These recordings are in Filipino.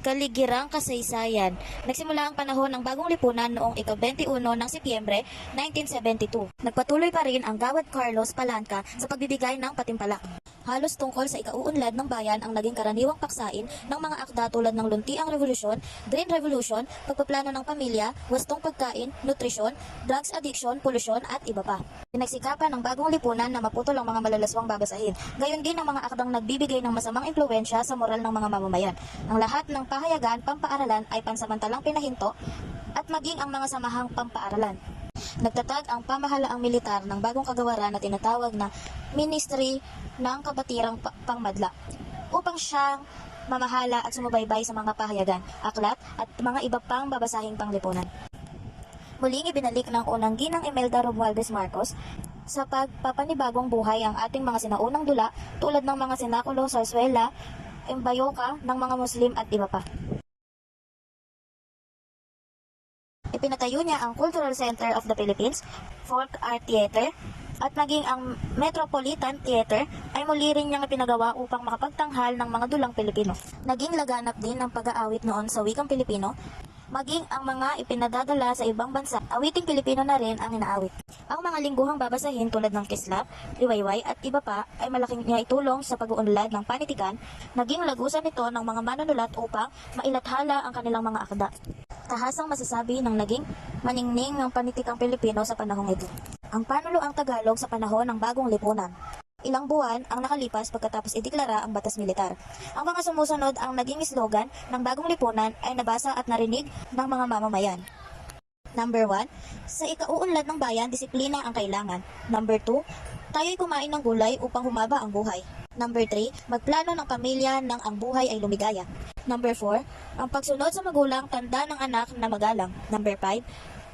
Kaligirang kasaysayan. Nagsimula ang panahon ng bagong lipunan noong ika-21 ng Setyembre 1972. Nagpatuloy pa rin ang Gawad Carlos Palanca sa pagbibigay ng patimpalak. Halos tungkol sa ikauunlad ng bayan ang naging karaniwang paksain ng mga akda tulad ng Luntiang Revolusyon, Green Revolution, pagpaplano ng pamilya, wastong pagkain, nutrisyon, drugs addiction, polusyon at iba pa. Pinagsikapan ng bagong lipunan na maputol ang mga malalaswang babasahin. Gayon din ang mga akdang nagbibigay ng masamang impluwensya sa moral ng mga mamamayan. Ang lahat ng pahayagan, pampaaralan ay pansamantalang pinahinto at maging ang mga samahang pampaaralan. Nagtatag ang pamahalaang militar ng bagong kagawaran na tinatawag na Ministry ng Kabatirang Pangmadla upang siyang mamahala at sumubaybay sa mga pahayagan, aklat at mga iba pang babasahing panglipunan. Muling ibinalik ng unang ginang Imelda Romualdez Marcos sa pagpapanibagong buhay ang ating mga sinaunang dula tulad ng mga sinakulo, sarsuela, embayoka ng mga Muslim at iba pa. Ipinatayo niya ang Cultural Center of the Philippines, Folk Art Theater, at maging ang Metropolitan Theater ay muli rin niyang ipinagawa upang makapagtanghal ng mga dulang Pilipino. Naging laganap din ang pag-aawit noon sa wikang Pilipino, maging ang mga ipinadadala sa ibang bansa, awiting Pilipino na rin ang inaawit. Ang mga lingguhang babasahin tulad ng Kislap, Liwayway at iba pa ay malaking itulong sa pag-uunlad ng panitikan, naging lagusan nito ng mga manunulat upang mailathala ang kanilang mga akda. Tahasang masasabi ng naging maningning ng panitikang Pilipino sa panahong ito. Ang panuluang Tagalog sa panahon ng bagong lipunan. Ilang buwan ang nakalipas pagkatapos ideklara ang batas militar. Ang mga sumusunod ang naging slogan ng bagong lipunan ay nabasa at narinig ng mga mamamayan. Number 1, sa ikauunlad ng bayan, disiplina ang kailangan. Number 2, tayo'y kumain ng gulay upang humaba ang buhay. Number 3, magplano ng pamilya nang ang buhay ay lumigaya. Number 4, ang pagsunod sa magulang tanda ng anak na magalang. Number 5,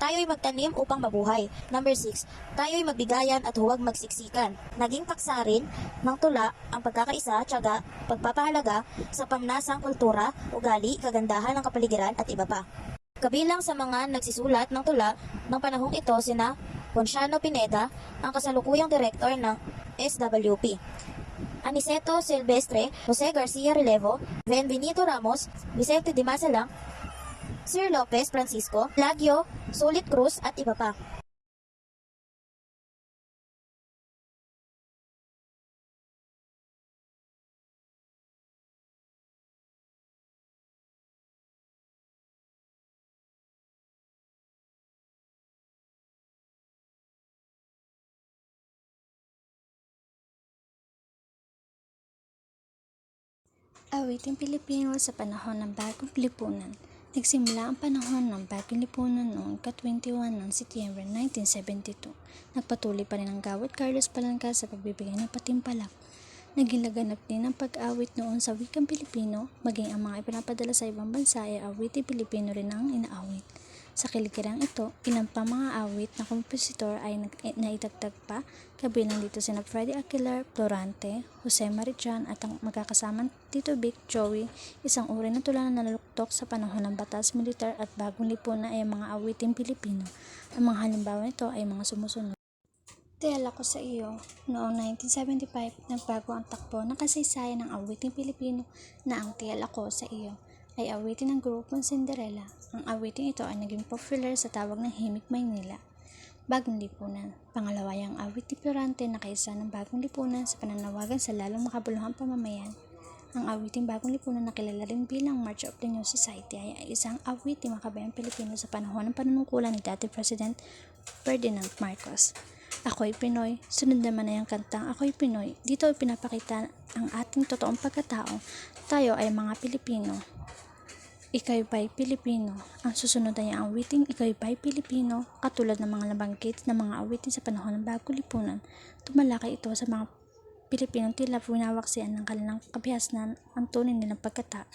tayo'y magtanim upang mabuhay. Number 6, tayo'y magbigayan at huwag magsiksikan. Naging paksa rin ng tula ang pagkakaisa, tiyaga, pagpapahalaga sa pamnasang kultura, ugali, kagandahan ng kapaligiran at iba pa. Kabilang sa mga nagsisulat ng tula ng panahong ito sina Ponciano Pineda, ang kasalukuyang direktor ng SWP, Aniceto Silvestre, Jose Garcia Relevo, Benvenito Ramos, Vicente de Masalang, Sir Lopez Francisco, Lagyo, Sulit Cruz at iba pa. Awiting Pilipino sa panahon ng bagong lipunan. Nagsimula ang panahon ng bagong lipunan noong ika-21 ng Setyembre 1972. Nagpatuloy pa rin ang Gawad Carlos Palanca sa pagbibigay ng patimpalak. Naging laganap din ang pag-awit noon sa wikang Pilipino, maging ang mga ipinapadala sa ibang bansa ay awiting Pilipino rin ang inaawit. Sa kiligirang ito, ilang pa mga awit na kompositor ay naitagtag pa, kabilang dito sina Freddy Aguilar, Florante, Jose Marichan at ang magkakasamang Tito Vic, Joey, isang uri ng tula na naluktok sa panahon ng batas militar at bagong lipunan ay mga awiting Pilipino. Ang mga halimbawa nito ay mga sumusunod. Tiyal ako sa iyo. Noong 1975, nagbago ang takbo ng kasaysayan ng awiting Pilipino na ang Tiyal ako sa iyo ay awitin ng grupong Cinderella. Ang awiting ito ay naging popular sa tawag ng Himig Maynila. Bagong lipunan. Pangalawa ay ang awit ni Florante na kaisa ng bagong lipunan sa pananawagan sa lalong makabuluhang pamamayan. Ang awiting bagong lipunan na kilala rin bilang March of the New Society ay isang awit ni makabayang Pilipino sa panahon ng panunungkulan ni dating President Ferdinand Marcos. Ako'y Pinoy, sunod naman ay ang kantang Ako'y Pinoy. Dito ay pinapakita ang ating totoong pagkatao. Tayo ay mga Pilipino. Ika'y ba'y Pilipino. Ang susunod ay ang awiting Ika'y ba'y Pilipino, katulad ng mga nabanggit na mga awitin sa panahon ng bagong lipunan. Tumalakay ito sa mga Pilipinong tila winawaksian ng kanilang kabihasnan ang tunay nilang pagkatao.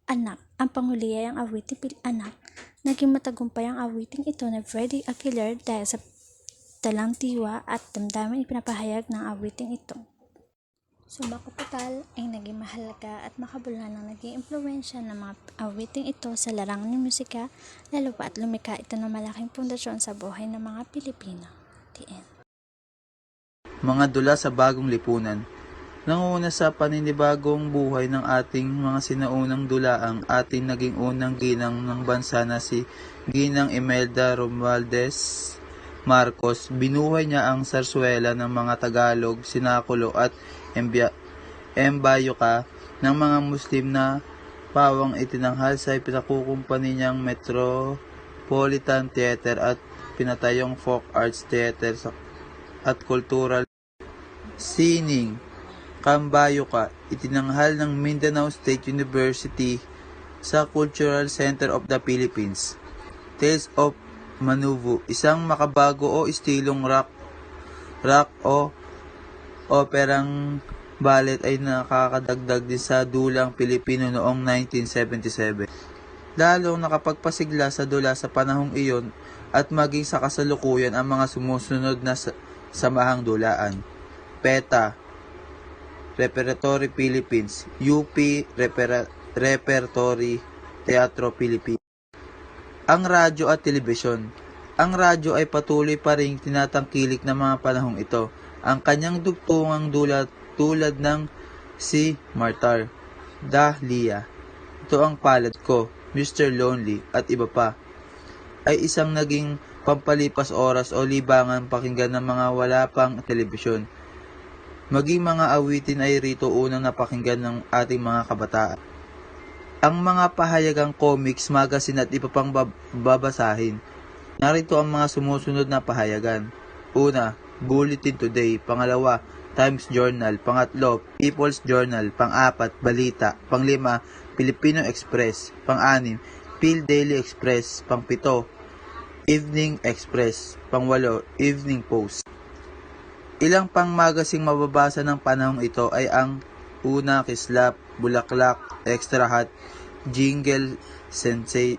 Anak. Ang panghuli ay ang awiting Anak. Naging matagumpay ang awiting ito na Freddy Aguilar dahil sa talang tiwa at damdamin ipinapahayag ng awiting ito. Sumba Kapital ay naging mahalaga at makabuluhan ng naging impluwensya ng mga awiting ito sa larangan ng musika, lalo pa at lumikha ito ng malaking pundasyon sa buhay ng mga Pilipino. The end. Mga dula sa bagong lipunan. Nanguna sa paninibagong buhay ng ating mga sinaunang dulaang ating naging unang ginang ng bansa na si Ginang Imelda Romualdez Marcos. Binuhay niya ang sarswela ng mga Tagalog, sinakulo at embayuka ng mga Muslim na pawang itinanghal sa pinakukumpani niyang Metropolitan Theater at pinatayong Folk Arts Theater at Cultural Sining Kambayuka, itinanghal ng Mindanao State University sa Cultural Center of the Philippines. Tales of Manuvu, isang makabago o estilong rock o operang ballet ay nakakadagdag din sa dulang Pilipino noong 1977. Lalong nakapagpasigla sa dula sa panahong iyon at maging sa kasalukuyan ang mga sumusunod na samahang dulaan. PETA, Repertory Philippines, UP Repertory Teatro Philippines. Ang radyo at telebisyon. Ang radyo ay patuloy pa ring tinatangkilik ng mga panahong ito. Ang kanyang dugtungang dula tulad ng Si Martar, Dahlia, Ito ang Palad Ko, Mr. Lonely at iba pa, ay isang naging pampalipas oras o libangan pakinggan ng mga wala pang telebisyon. Maging mga awitin ay rito unang napakinggan ng ating mga kabataan. Ang mga pahayagang comics, magazine at iba pang babasahin. Narito ang mga sumusunod na pahayagan. Una, Bulletin Today. Pangalawa, Times Journal. Pangatlo, People's Journal. Pang-apat, Balita. Panglima, Filipino Express. Pang-anim, Phil Daily Express. Pang-pito, Evening Express. Pang-walo, Evening Post. Ilang pang magasing mababasa ng panahong ito ay ang Una, Kislap, Bulaklak, Extra Hot, Jingle, Sensei,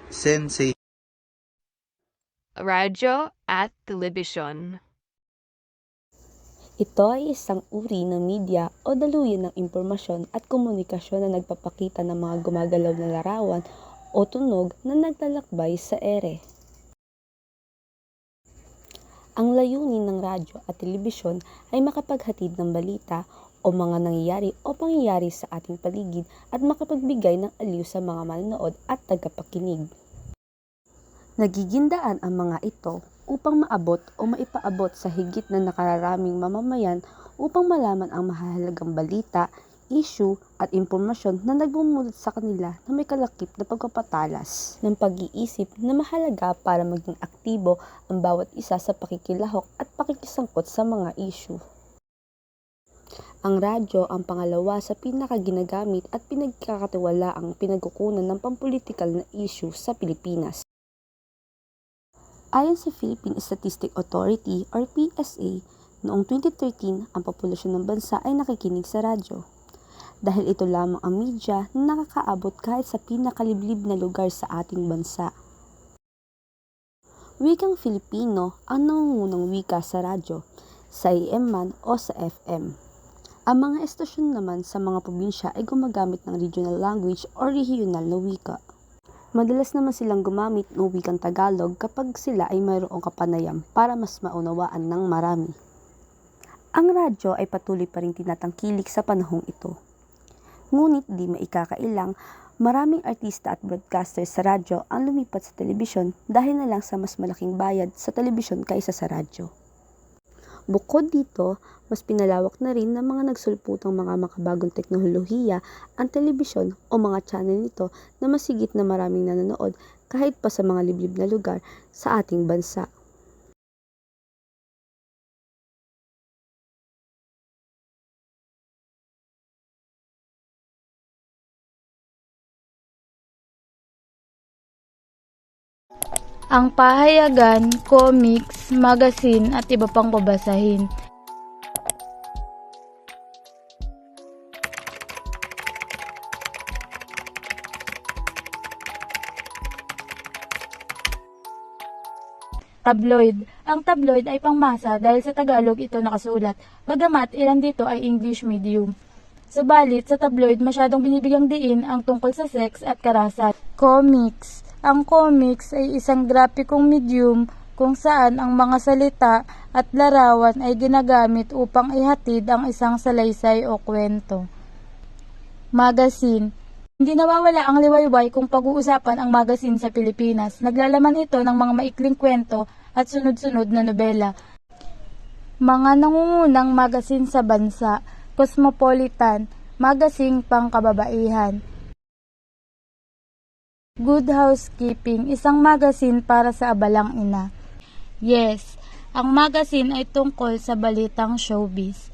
Radyo at telebisyon. Ito ay isang uri ng media o daluyan ng impormasyon at komunikasyon na nagpapakita ng mga gumagalaw na larawan o tunog na naglalakbay sa ere. Ang layunin ng radyo at telebisyon ay makapaghatid ng balita o mga nangyayari o pangyayari sa ating paligid at makapagbigay ng aliw sa mga manonood at tagapakinig. Nagigindaan ang mga ito upang maabot o maipaabot sa higit na nakararaming mamamayan upang malaman ang mahalagang balita, issue at impormasyon na nagbumulot sa kanila na may kalakip na pagpapatalas ng pag-iisip na mahalaga para maging aktibo ang bawat isa sa pakikilahok at pakikisangkot sa mga issue. Ang radyo ang pangalawa sa pinakaginagamit at pinagkakatiwalaang pinagkukunan ng pampulitikal na issue sa Pilipinas. Ayon sa Philippine Statistics Authority or PSA, noong 2013 ang populasyon ng bansa ay nakikinig sa radyo. Dahil ito lamang ang media na nakakaabot kahit sa pinakaliblib na lugar sa ating bansa. Wikang Filipino ang nangungunang wika sa radyo, sa AM man o sa FM. Ang mga estasyon naman sa mga probinsya ay gumagamit ng regional language o regional na wika. Madalas naman silang gumamit ng wikang Tagalog kapag sila ay mayroong kapanayam para mas maunawaan ng marami. Ang radyo ay patuloy pa rin tinatangkilik sa panahong ito. Ngunit di maikakailang, maraming artista at broadcaster sa radyo ang lumipat sa telebisyon dahil na lang sa mas malaking bayad sa telebisyon kaysa sa radyo. Bukod dito, mas pinalawak na rin ng mga nagsulputang mga makabagong teknolohiya ang telebisyon o mga channel nito na masigit na maraming nanonood kahit pa sa mga liblib na lugar sa ating bansa. Ang pahayagan, comics, magazine at iba pang babasahin. Tabloid. Ang tabloid ay pangmasa dahil sa Tagalog ito nakasulat, bagamat ilan dito ay English medium. Subalit, sa tabloid masyadong binibigyang diin ang tungkol sa sex at karahasan. Comics. Ang comics ay isang grapikong medium kung saan ang mga salita at larawan ay ginagamit upang ihatid ang isang salaysay o kwento. Magazine. Hindi nawawala ang liwayway kung pag-uusapan ang magazine sa Pilipinas. Naglalaman ito ng mga maikling kwento at sunod-sunod na nobela. Mga nangungunang magazine sa bansa, Cosmopolitan, magazine pangkababaihan. Good Housekeeping, isang magazine para sa abalang ina. Yes, ang magazine ay tungkol sa balitang showbiz.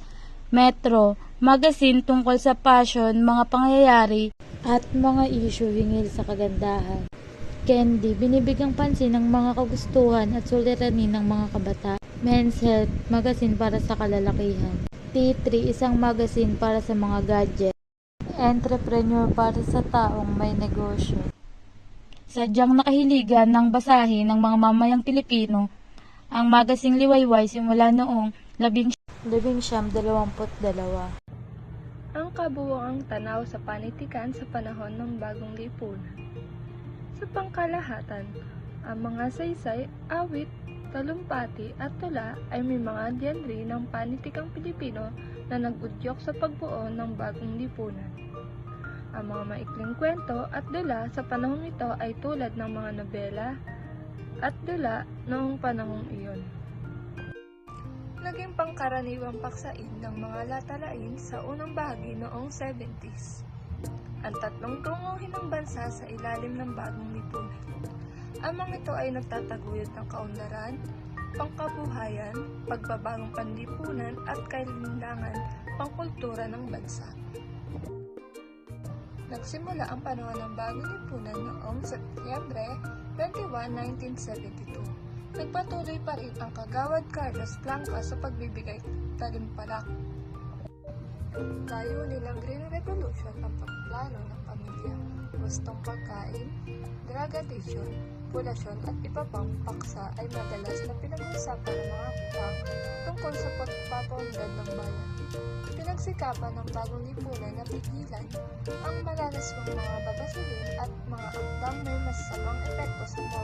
Metro, magazine tungkol sa fashion, mga pangyayari, at mga issue hinggil sa kagandahan. Candy, binibigyang pansin ng mga kagustuhan at suliranin ng mga kabata. Men's Health, magazine para sa kalalakihan. T3, isang magazine para sa mga gadget. Entrepreneur, para sa taong may negosyo. Sadyang nakahiligan ng basahin ng mga mamayang Pilipino ang magazine Liwayway simula noong 1922. Ang kabuuang tanaw sa panitikan sa panahon ng bagong lipunan. Sa pangkalahatan, ang mga saysay, awit, talumpati at tula ay may mga genre ng panitikang Pilipino na nag-udyok sa pagbuo ng bagong lipunan. Ang mga maikling kwento at dula sa panahong ito ay tulad ng mga nobela at dula noong panahong iyon. Naging pangkaraniwang paksain ng mga latalain sa unang bahagi noong 70s. Ang tatlong tunguhin ng bansa sa ilalim ng bagong lipunan. Ang mga ito ay nagtataguyod ng kaunlaran, pangkabuhayan, pagbabagong panlipunan at kailangan pangkultura ng bansa. Nagsimula ang panahon ng bagong lipunan noong Setyembre 21, 1972. Nagpatuloy pa rin ang kagawad Carlos Blanca sa pagbibigay talimpalak. Layunin ng Green Revolution ang pagplano ng pamilya, gustong pagkain, drug addiction, populasyon at iba pang paksa ay madalas na pinag-uusapan ng mga aktak tungkol sa pagpapaunlad ng bayan. Pinagsikapan ng bagong lipunan na pigilan ang malalaswang mga babasilin at mga akdang may masasamang epekto sa mga